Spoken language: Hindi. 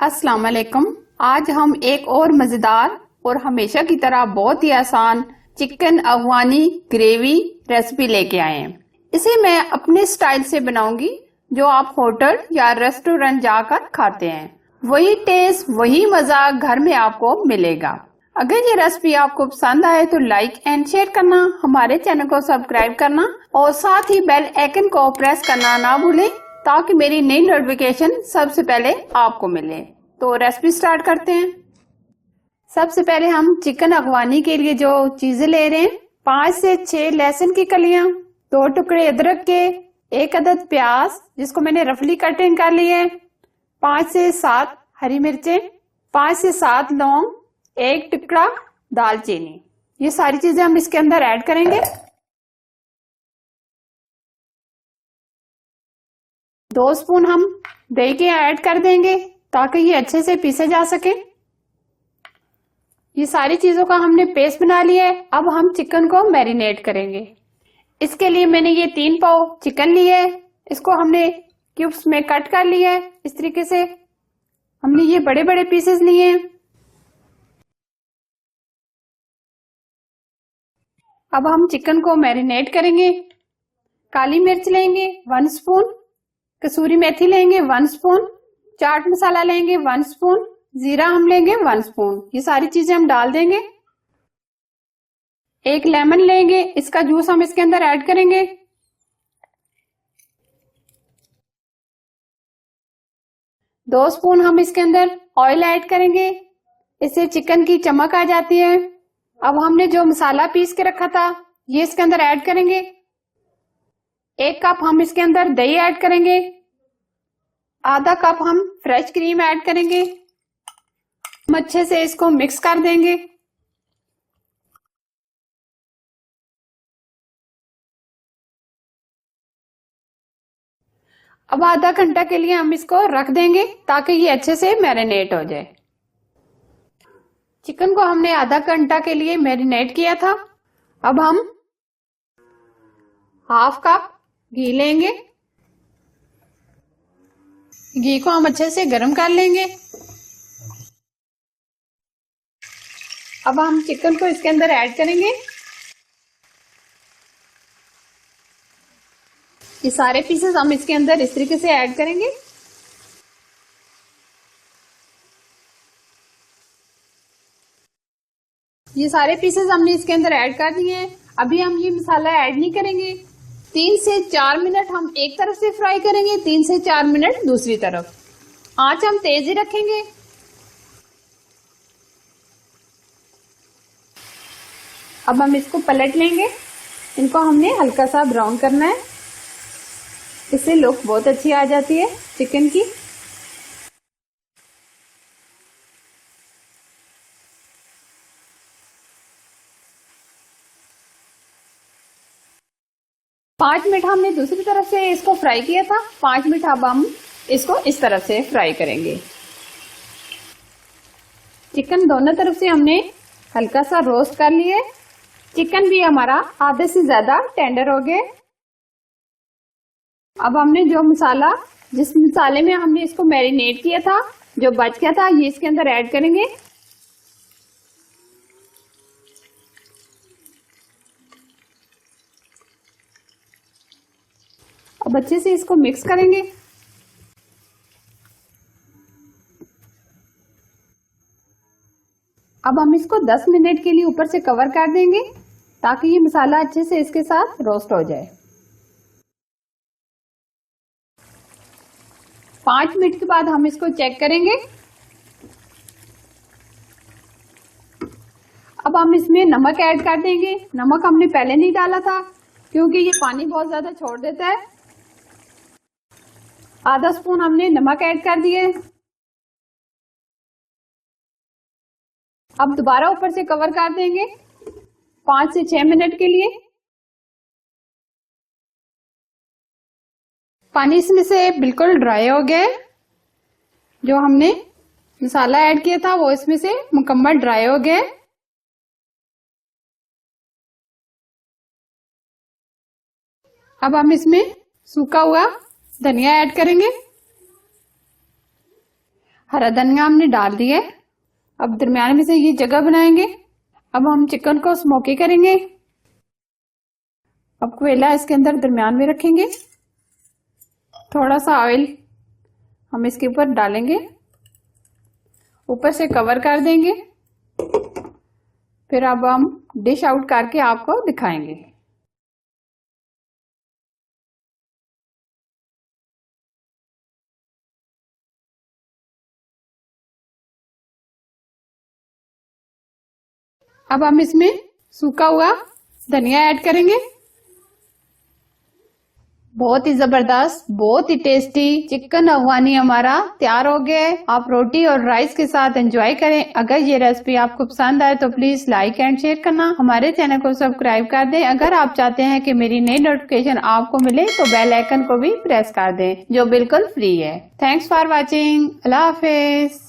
अस्सलाम वालेकुम। आज हम एक और मजेदार और हमेशा की तरह बहुत ही आसान चिकन अफगानी ग्रेवी रेसिपी लेके आए हैं। इसे मैं अपने स्टाइल से बनाऊंगी जो आप होटल या रेस्टोरेंट जाकर खाते हैं। वही टेस्ट वही मजा घर में आपको मिलेगा। अगर ये रेसिपी आपको पसंद आए तो लाइक एंड शेयर करना, हमारे चैनल को सब्सक्राइब करना और साथ ही बेल आइकन को प्रेस करना ना भूलें ताकि मेरी नई नोटिफिकेशन सबसे पहले आपको मिले। तो रेसिपी स्टार्ट करते हैं। सबसे पहले हम चिकन अफगानी के लिए जो चीजें ले रहे हैं, 5 से 6 लहसुन की कलियां, 2 टुकड़े अदरक के, 1 अदद प्याज जिसको मैंने रफली कटिंग कर ली है, 5 से 7 हरी मिर्चें, 5 से 7 लौंग, 1 टुकड़ा दालचीनी। ये सारी चीजें हम इसके अंदर ऐड करेंगे। 2 स्पून हम दही के ऐड कर देंगे ताकि ये अच्छे से पीसे जा सके। ये सारी चीजों का हमने पेस्ट बना लिया है। अब हम चिकन को मैरिनेट करेंगे। इसके लिए मैंने ये 3 पाव चिकन लिया है। इसको हमने क्यूब्स में कट कर लिया है। इस तरीके से हमने ये बड़े बड़े पीसेस लिए हैं। अब हम चिकन को मैरिनेट करेंगे। काली मिर्च लेंगे 1 स्पून, कसूरी मेथी लेंगे 1 स्पून, चाट मसाला लेंगे 1 स्पून, जीरा हम लेंगे 1 स्पून। ये सारी चीजें हम डाल देंगे। 1 लेमन लेंगे, इसका जूस हम इसके अंदर ऐड करेंगे। दो स्पून हम इसके अंदर ऑयल ऐड करेंगे, इससे चिकन की चमक आ जाती है। अब हमने जो मसाला पीस के रखा था ये इसके अंदर ऐड करेंगे। 1 कप हम इसके अंदर दही ऐड करेंगे। आधा कप हम फ्रेश क्रीम ऐड करेंगे। हम अच्छे से इसको मिक्स कर देंगे। अब आधा घंटा के लिए हम इसको रख देंगे ताकि ये अच्छे से मैरिनेट हो जाए। चिकन को हमने आधा घंटा के लिए मैरिनेट किया था। अब हम ½ कप घी लेंगे। घी को हम अच्छे से गर्म कर लेंगे। अब हम चिकन को इसके अंदर ऐड करेंगे। ये सारे पीसेस हम इसके अंदर इस तरीके से ऐड करेंगे। ये सारे पीसेस हमने इसके अंदर ऐड कर दिए हैं। अभी हम ये मसाला ऐड नहीं करेंगे। 3 से 4 मिनट हम एक तरफ से फ्राई करेंगे, 3 से 4 मिनट दूसरी तरफ। आंच हम तेज ही रखेंगे। अब हम इसको पलट लेंगे। इनको हमने हल्का सा ब्राउन करना है, इससे लुक बहुत अच्छी आ जाती है चिकन की। पांच मिनट हमने दूसरी तरफ से इसको फ्राई किया था। 5 मिनट अब हम इसको इस तरफ से फ्राई करेंगे। चिकन दोनों तरफ से हमने हल्का सा रोस्ट कर लिया। चिकन भी हमारा आधे से ज्यादा टेंडर हो गया। अब हमने जो मसाला, जिस मसाले में हमने इसको मैरिनेट किया था, जो बच गया था, ये इसके अंदर ऐड करेंगे। अब अच्छे से इसको मिक्स करेंगे। अब हम इसको 10 मिनट के लिए ऊपर से कवर कर देंगे ताकि ये मसाला अच्छे से इसके साथ रोस्ट हो जाए। 5 मिनट के बाद हम इसको चेक करेंगे। अब हम इसमें नमक ऐड कर देंगे। नमक हमने पहले नहीं डाला था क्योंकि ये पानी बहुत ज्यादा छोड़ देता है। आधा स्पून हमने नमक ऐड कर दिए। अब दोबारा ऊपर से कवर कर देंगे 5 से 6 मिनट के लिए। पानी इसमें से बिल्कुल ड्राई हो गया। जो हमने मसाला ऐड किया था वो इसमें से मुकम्मल ड्राई हो गया। अब हम इसमें सूखा हुआ धनिया ऐड करेंगे। हरा धनिया हमने डाल दिया है। अब दरमियान में से ये जगह बनाएंगे। अब हम चिकन को स्मोकी करेंगे। अब कोयला इसके अंदर दरमियान में रखेंगे। थोड़ा सा ऑयल हम इसके ऊपर डालेंगे, ऊपर से कवर कर देंगे। फिर अब हम डिश आउट करके आपको दिखाएंगे। अब हम इसमें सूखा हुआ धनिया ऐड करेंगे। बहुत ही जबरदस्त, बहुत ही टेस्टी चिकन अफगानी हमारा तैयार हो गया है। आप रोटी और राइस के साथ एंजॉय करें। अगर ये रेसिपी आपको पसंद आए तो प्लीज लाइक एंड शेयर करना, हमारे चैनल को सब्सक्राइब कर दें। अगर आप चाहते हैं कि मेरी नई नोटिफिकेशन आपको मिले तो बेल आइकन को भी प्रेस कर दें, जो बिल्कुल फ्री है। Thanks for watching. Allah Hafiz.